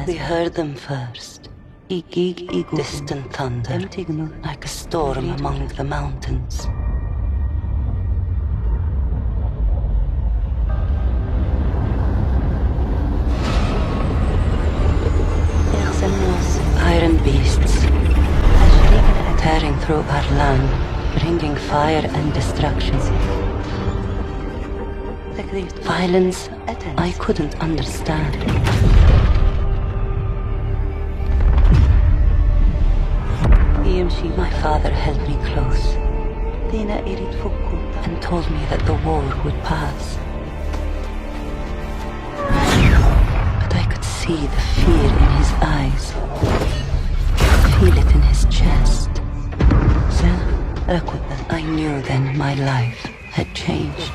We heard them first. Distant thunder, like a storm among the mountains. Iron beasts, tearing through our land, bringing fire and destruction. Violence I couldn't understand. My father held me close and told me that the war would pass. But I could see the fear in his eyes, feel it in his chest. I knew then my life had changed.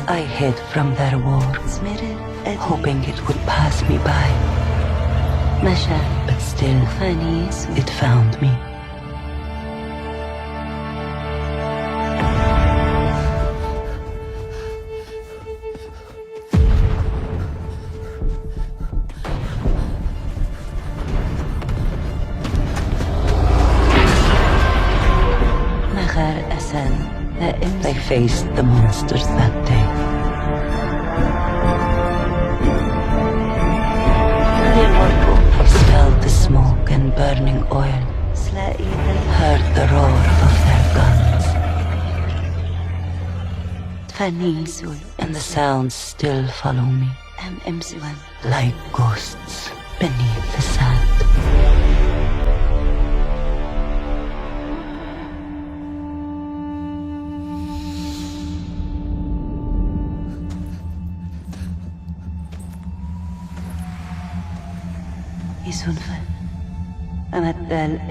I hid from their war, hoping it would pass me by. But still, it found me. They faced the monsters that day. He smelled the smoke and burning oil, heard the roar of their guns. And the sounds still follow me, like ghosts beneath the sand.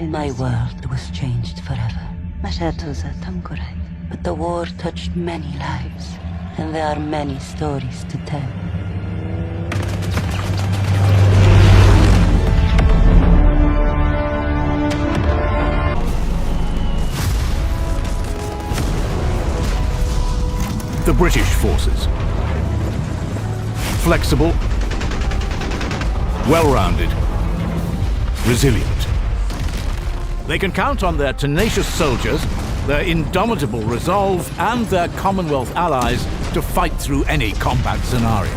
My world was changed forever. But the war touched many lives, and there are many stories to tell. The British forces. Flexible, well-rounded, resilient. They can count on their tenacious soldiers, their indomitable resolve, and their Commonwealth allies to fight through any combat scenario.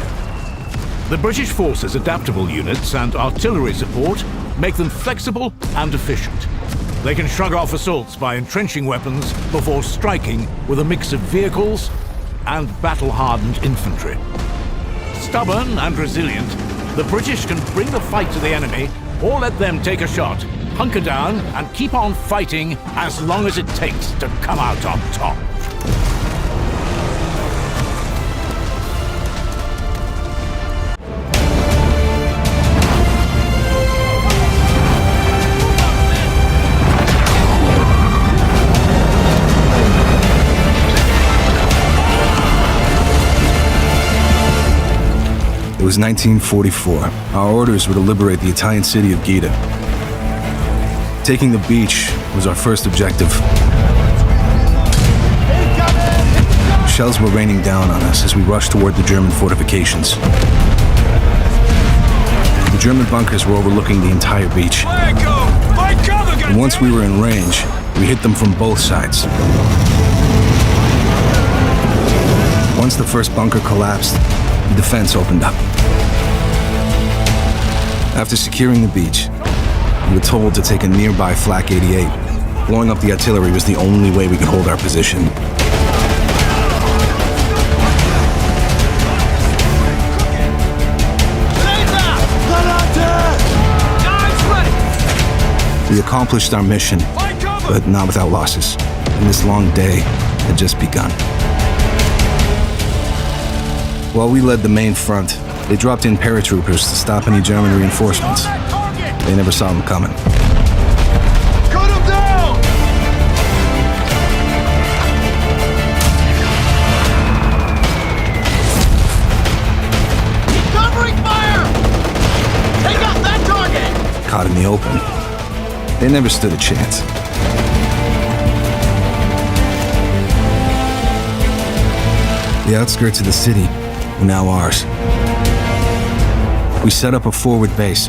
The British forces' adaptable units and artillery support make them flexible and efficient. They can shrug off assaults by entrenching weapons before striking with a mix of vehicles and battle-hardened infantry. Stubborn and resilient, the British can bring the fight to the enemy or let them take a shot, hunker down and keep on fighting as long as it takes to come out on top. It was 1944. Our orders were to liberate the Italian city of Gaeta. Taking the beach was our first objective. Shells were raining down on us as we rushed toward the German fortifications. The German bunkers were overlooking the entire beach. And once we were in range, we hit them from both sides. Once the first bunker collapsed, the defense opened up. After securing the beach, we were told to take a nearby Flak 88. Blowing up the artillery was the only way we could hold our position. We accomplished our mission, but not without losses. And this long day had just begun. While we led the main front, they dropped in paratroopers to stop any German reinforcements. They never saw them coming. Cut him down! Covering fire! Take out that target! Caught in the open, they never stood a chance. The outskirts of the city were now ours. We set up a forward base,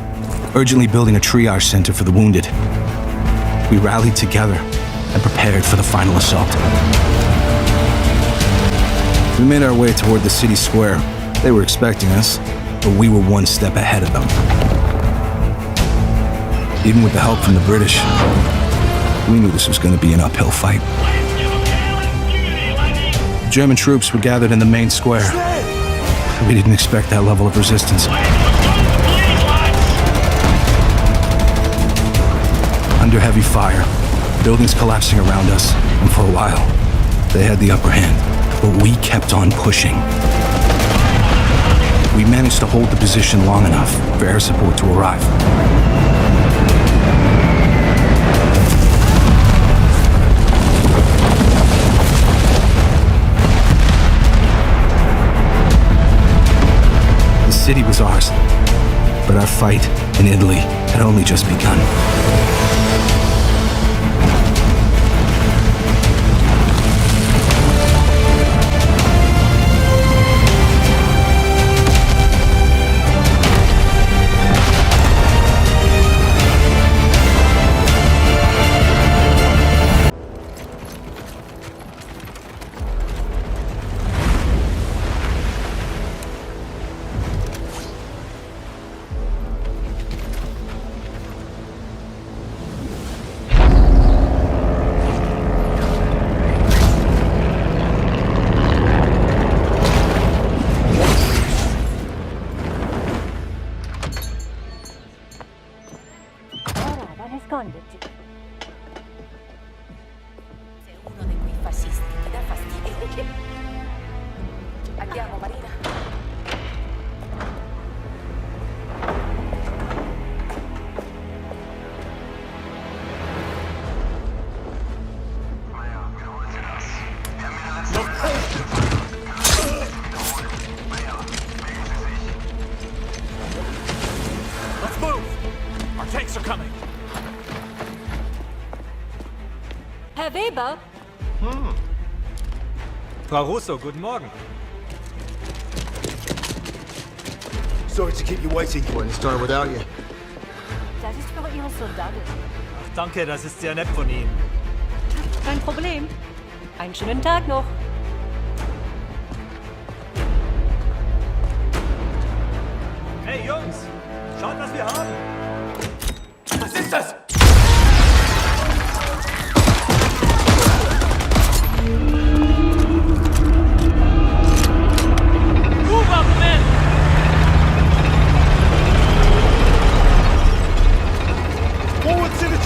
urgently building a triage center for the wounded. We rallied together and prepared for the final assault. We made our way toward the city square. They were expecting us, but we were one step ahead of them. Even with the help from the British, we knew this was going to be an uphill fight. German troops were gathered in the main square. We didn't expect that level of resistance. Under heavy fire, buildings collapsing around us, and for a while, they had the upper hand. But we kept on pushing. We managed to hold the position long enough for air support to arrive. The city was ours, but our fight in Italy had only just begun. Nasconderti. Sei uno di quei fascisti, ti dà fastidio. Andiamo, Marina. Let's move! Our tanks are coming! Herr Weber? Frau Russo, guten Morgen. Sorry to keep you waiting. Wouldn't start without you. Das ist für Ihre Soldaten. Ach, danke, das ist sehr nett von Ihnen. Kein Problem. Einen schönen Tag noch. Hey Jungs, schaut, was wir haben. Was ist das? Move up, men! Forward to the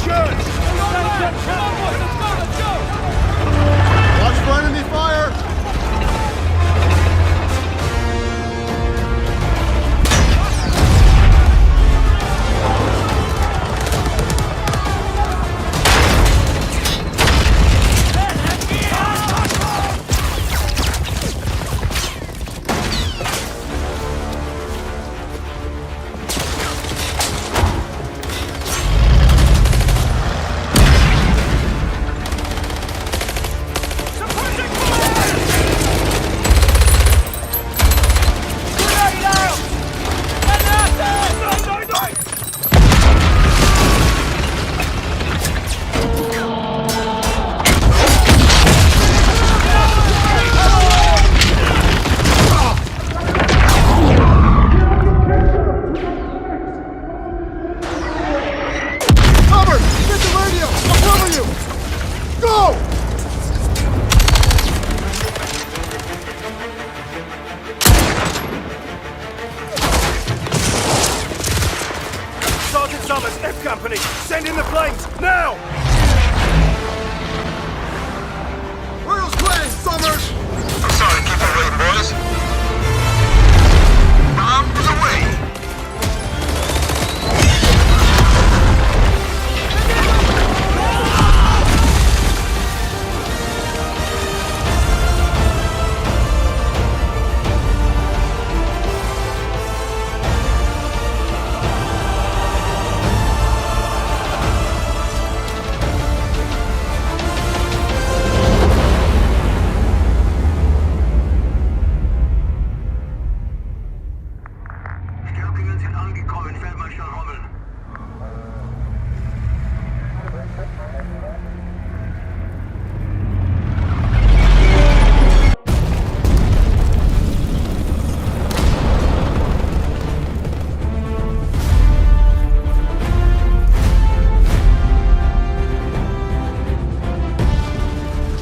go! Sergeant Summers, F Company, send in the planes, now! Where's planes, Summers? I'm sorry, keep on waiting, boys. Bombs away! Stärkungen sind angekommen, Feldmarschall Rommel.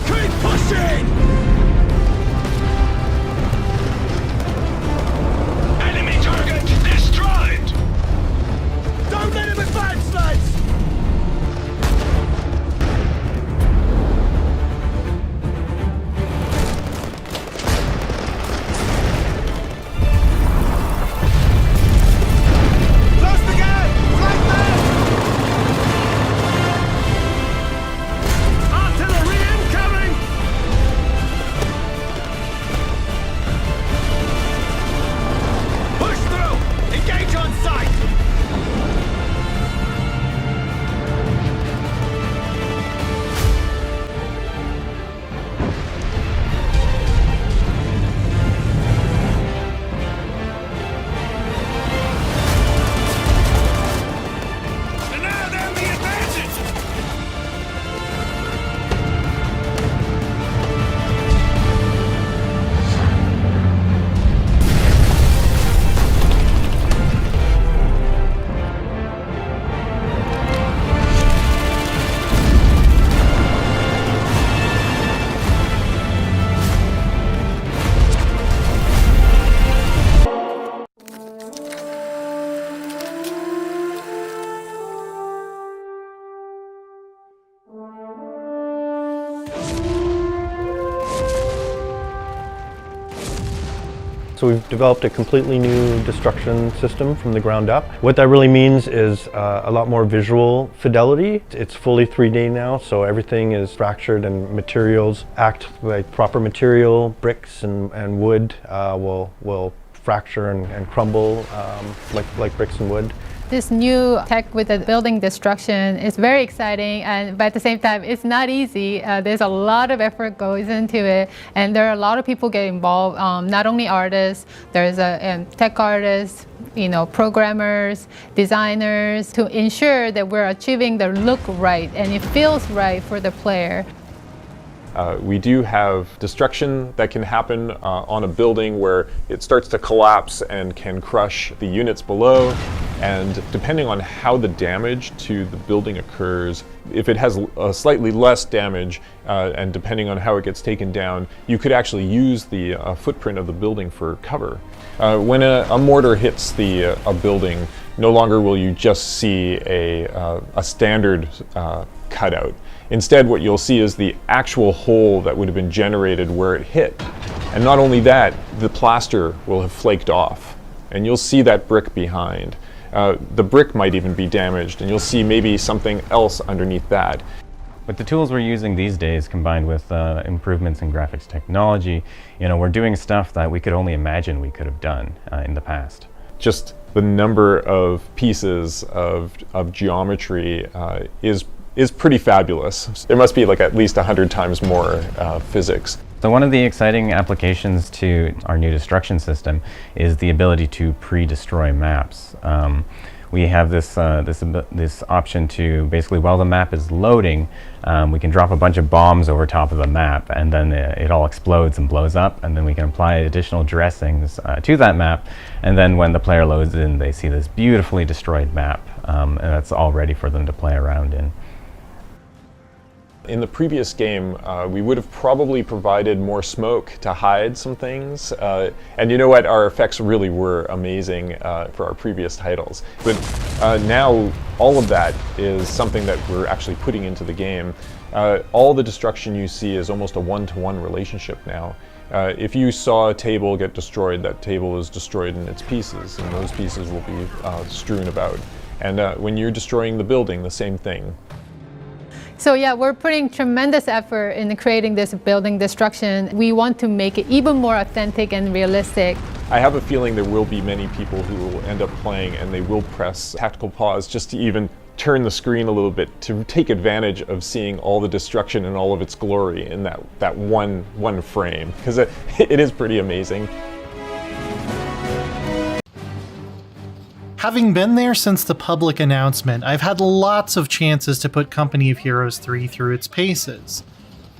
Keep pushing! Enemy target destroyed! Don't let him advance, lads! Close the gap! Flank them! Artillery incoming! Push through! Engage on sight! And now they're the advantage! So we've developed a completely new destruction system from the ground up. What that really means is a lot more visual fidelity. It's fully 3D now, so everything is fractured and materials act like proper material. Bricks and wood will fracture and crumble like bricks and wood. This new tech with the building destruction is very exciting, but at the same time, it's not easy. There's a lot of effort goes into it, and there are a lot of people get involved. Not only artists, there's tech artists, programmers, designers, to ensure that we're achieving the look right and it feels right for the player. We do have destruction that can happen on a building where it starts to collapse and can crush the units below. And depending on how the damage to the building occurs, if it has slightly less damage and depending on how it gets taken down, you could actually use the footprint of the building for cover. When a mortar hits a building, no longer will you just see a standard cutout. Instead, what you'll see is the actual hole that would have been generated where it hit. And not only that, the plaster will have flaked off, and you'll see that brick behind. The brick might even be damaged, and you'll see maybe something else underneath that. With the tools we're using these days, combined with improvements in graphics technology, we're doing stuff that we could only imagine we could have done in the past. Just the number of pieces of geometry is pretty fabulous. There must be like at least 100 times more physics. So one of the exciting applications to our new destruction system is the ability to pre-destroy maps. We have this option to basically, while the map is loading, we can drop a bunch of bombs over top of the map, and then it all explodes and blows up, and then we can apply additional dressings to that map, and then when the player loads in, they see this beautifully destroyed map, and that's all ready for them to play around in. In the previous game, we would have probably provided more smoke to hide some things. And you know what? Our effects really were amazing for our previous titles. But now all of that is something that we're actually putting into the game. All the destruction you see is almost a one-to-one relationship now. If you saw a table get destroyed, that table is destroyed in its pieces, and those pieces will be strewn about. And when you're destroying the building, the same thing. So yeah, we're putting tremendous effort in creating this building destruction. We want to make it even more authentic and realistic. I have a feeling there will be many people who will end up playing and they will press tactical pause just to even turn the screen a little bit to take advantage of seeing all the destruction and all of its glory in that one frame, because it is pretty amazing. Having been there since the public announcement, I've had lots of chances to put Company of Heroes 3 through its paces.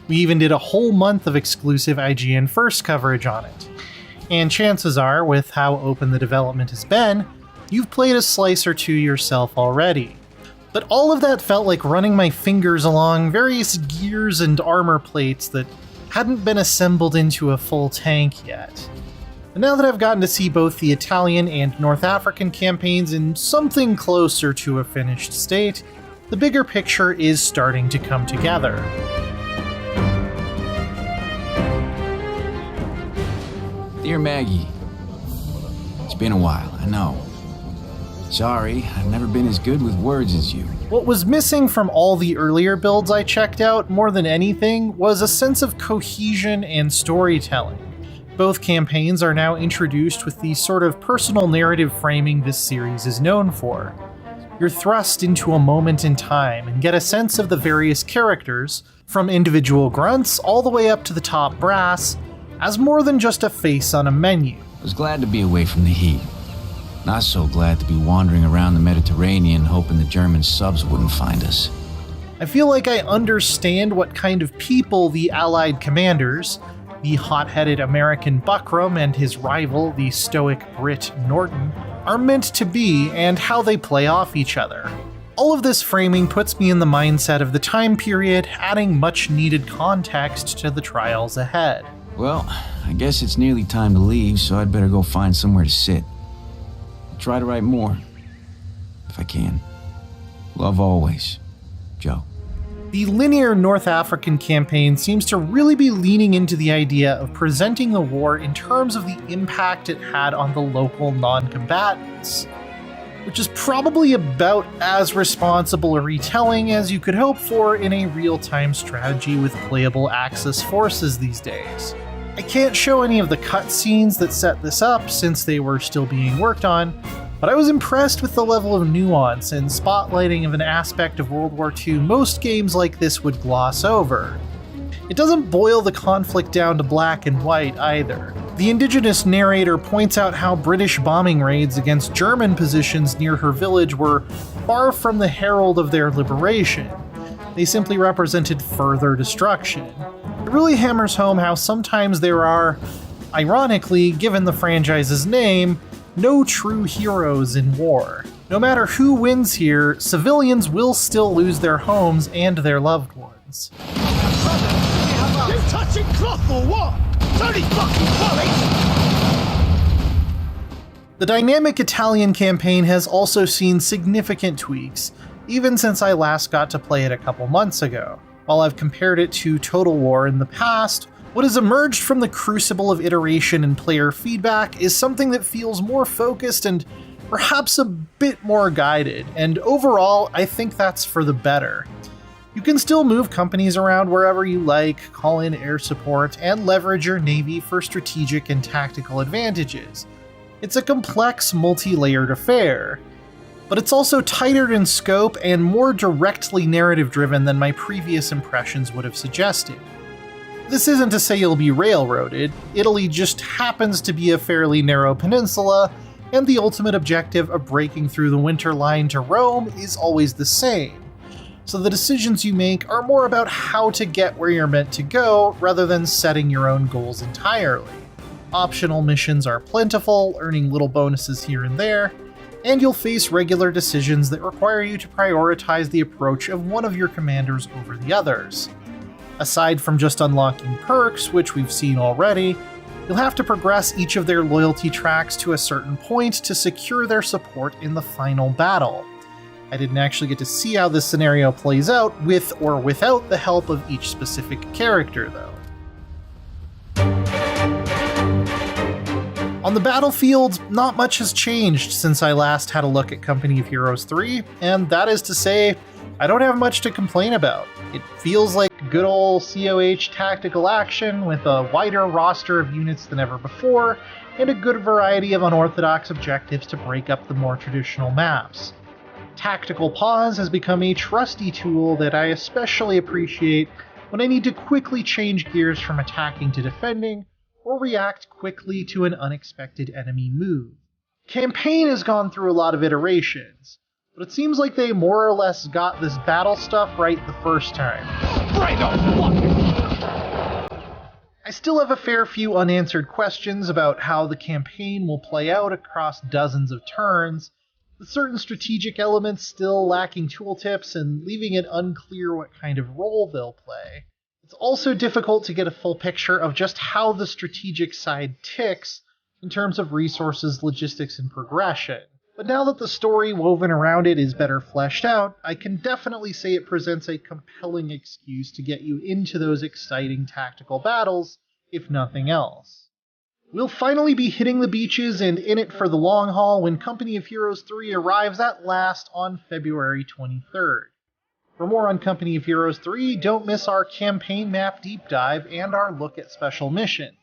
We even did a whole month of exclusive IGN First coverage on it. And chances are, with how open the development has been, you've played a slice or two yourself already. But all of that felt like running my fingers along various gears and armor plates that hadn't been assembled into a full tank yet. And now that I've gotten to see both the Italian and North African campaigns in something closer to a finished state, the bigger picture is starting to come together. Dear Maggie, it's been a while, I know. Sorry, I've never been as good with words as you. What was missing from all the earlier builds I checked out, more than anything, was a sense of cohesion and storytelling. Both campaigns are now introduced with the sort of personal narrative framing this series is known for. You're thrust into a moment in time and get a sense of the various characters, from individual grunts all the way up to the top brass, as more than just a face on a menu. I was glad to be away from the heat. Not so glad to be wandering around the Mediterranean hoping the German subs wouldn't find us. I feel like I understand what kind of people the Allied commanders, the hot-headed American Buckram and his rival, the stoic Brit Norton, are meant to be and how they play off each other. All of this framing puts me in the mindset of the time period, adding much-needed context to the trials ahead. Well, I guess it's nearly time to leave, so I'd better go find somewhere to sit. Try to write more, if I can. Love always, Joe. The linear North African campaign seems to really be leaning into the idea of presenting the war in terms of the impact it had on the local non-combatants, which is probably about as responsible a retelling as you could hope for in a real-time strategy with playable Axis forces these days. I can't show any of the cutscenes that set this up since they were still being worked on, but I was impressed with the level of nuance and spotlighting of an aspect of World War II most games like this would gloss over. It doesn't boil the conflict down to black and white either. The indigenous narrator points out how British bombing raids against German positions near her village were far from the herald of their liberation. They simply represented further destruction. It really hammers home how sometimes there are, ironically, given the franchise's name, no true heroes in war. No matter who wins here, civilians will still lose their homes and their loved ones. You touching cloth or what? Dirty fucking police! The dynamic Italian campaign has also seen significant tweaks, even since I last got to play it a couple months ago. While I've compared it to Total War in the past, what has emerged from the crucible of iteration and player feedback is something that feels more focused and perhaps a bit more guided, and overall, I think that's for the better. You can still move companies around wherever you like, call in air support, and leverage your navy for strategic and tactical advantages. It's a complex, multi-layered affair. But it's also tighter in scope and more directly narrative-driven than my previous impressions would have suggested. This isn't to say you'll be railroaded. Italy just happens to be a fairly narrow peninsula, and the ultimate objective of breaking through the winter line to Rome is always the same. So the decisions you make are more about how to get where you're meant to go, rather than setting your own goals entirely. Optional missions are plentiful, earning little bonuses here and there, and you'll face regular decisions that require you to prioritize the approach of one of your commanders over the others. Aside from just unlocking perks, which we've seen already, you'll have to progress each of their loyalty tracks to a certain point to secure their support in the final battle. I didn't actually get to see how this scenario plays out with or without the help of each specific character, though. On the battlefield, not much has changed since I last had a look at Company of Heroes 3, and that is to say, I don't have much to complain about. It feels like good old COH tactical action with a wider roster of units than ever before, and a good variety of unorthodox objectives to break up the more traditional maps. Tactical pause has become a trusty tool that I especially appreciate when I need to quickly change gears from attacking to defending, or react quickly to an unexpected enemy move. Campaign has gone through a lot of iterations, but it seems like they more or less got this battle stuff right the first time. I still have a fair few unanswered questions about how the campaign will play out across dozens of turns, with certain strategic elements still lacking tooltips and leaving it unclear what kind of role they'll play. It's also difficult to get a full picture of just how the strategic side ticks in terms of resources, logistics, and progression. But now that the story woven around it is better fleshed out, I can definitely say it presents a compelling excuse to get you into those exciting tactical battles, if nothing else. We'll finally be hitting the beaches and in it for the long haul when Company of Heroes 3 arrives at last on February 23rd. For more on Company of Heroes 3, don't miss our campaign map deep dive and our look at special missions.